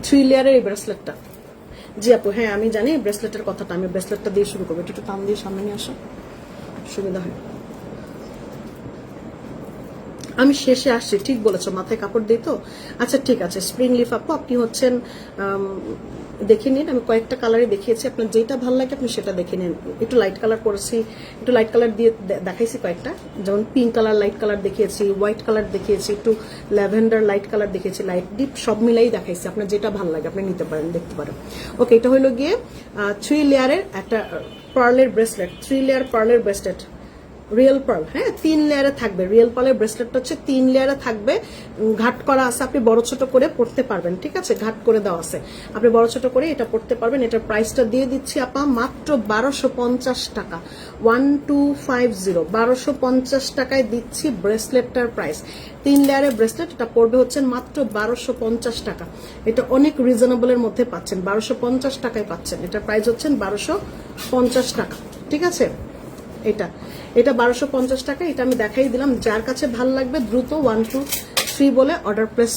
3 লেয়ারের এই ব্রেসলেটটা। জি আপু, হ্যাঁ আমি জানি ব্রেসলেটের কথাটা। আমি ব্রেসলেটটা দিয়ে শুরু করবো। একটু টান দিয়ে সামনে নিয়ে আসো, সুবিধা হয়। আমি শেষে আসছি, ঠিক বলেছো, মাথায় কাপড় দিই তো। আচ্ছা ঠিক আছে, স্প্রিং লিফ আপু আপনি হচ্ছেন দেখে নিন। আমি কয়েকটা কালারই দেখিয়েছি, আপনার যেটা ভালো লাগে আপনি সেটা দেখে নিন। একটু লাইট কালার করেছি, একটু লাইট কালার দিয়ে দেখাইছি কয়েকটা, যেমন পিঙ্ক কালার লাইট কালার দেখিয়েছি, হোয়াইট কালার দেখিয়েছি, একটু ল্যাভেন্ডার লাইট কালার দেখিয়েছি, লাইট ডিপ সব মিলাই দেখাইছি। আপনার যেটা ভালো লাগে আপনি নিতে পারেন, দেখতে পারেন। ওকে, এটা হলো গিয়ে 3 লেয়ারের একটা পার্লের ব্রেসলেট, 3 লেয়ার পার্লের ব্রেসলেট, রিয়েল পার্ল। হ্যাঁ, 3 লেয়ারে থাকবে। রিয়েল পার্লের ব্রেসলেটটা হচ্ছে 3 লেয়ারে থাকবে, ঘাট করা আছে, আপনি বড় ছোট করে পড়তে পারবেন। ঠিক আছে, ঘাট করে দেওয়া আছে, আপনি বড় ছোট করে এটা পড়তে পারবেন। এটার প্রাইসটা দিয়ে দিচ্ছি আপা মাত্র 1250 টাকা, 1250, 1250 টাকায় দিচ্ছি ব্রেসলেটটার প্রাইস। 3 লেয়ারের ব্রেসলেট, এটা পড়বে হচ্ছে মাত্র 1250 টাকা। এটা অনেক রিজনেবলের মধ্যে পাচ্ছেন, 1250 টাকায় পাচ্ছেন। এটার প্রাইস হচ্ছে 1250 টাকা। ঠিক আছে, এটা 1250 টাকা। এটা আমি দেখাই দিলাম, যার কাছে ভালো লাগবে দ্রুত 1 2 3 বলে অর্ডার প্লেস